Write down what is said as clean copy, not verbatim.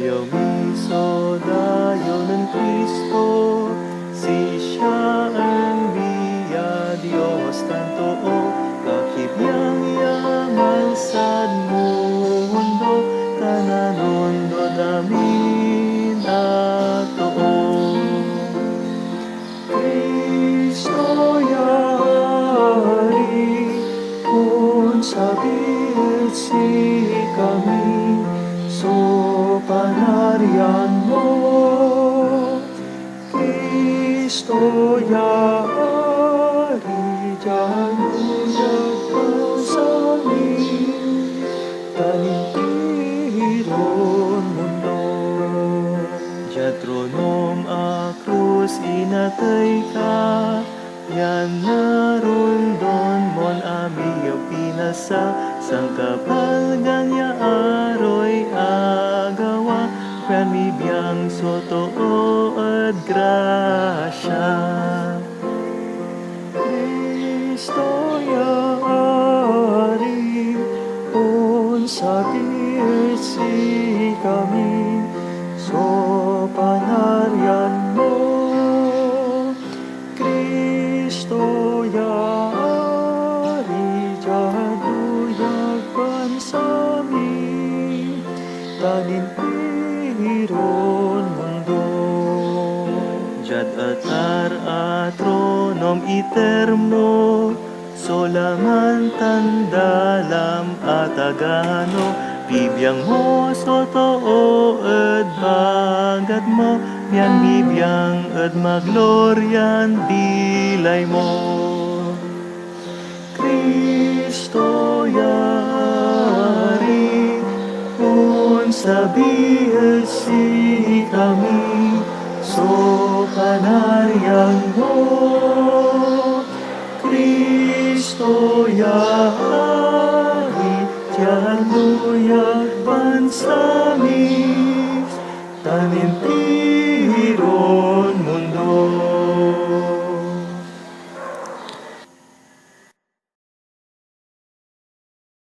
Hilyo miso dayo ng Kristo, si siya ang biya Diyos tanto o kakibiyang yaman sad mundo, tananon do damin ato. Kristo yari, kung sabihin si kami, so panarian mo. Kristo yari, diyan uyag ka sa amin, tanintiron mundo. Diyan tronom a krus inatay ka, yan narundon mon amiyo pinasa, sang kapal ganya aroy agawa, kwen mi biyang soto o at grasya. Kristo yari, kung sabihin si kami, so panarian mo. Kristo yari, jaduyag pansami, tanintiron mundo. Jad atar atronom iterno, solaman tandalam atagano, bibiyang mo sotoo ed bagat mo, yan bibiyang ed magloryan dilay mo. Kristo yari, kung sabihin si kami, so panarian mo. Kristo yari, diyan luyag bansa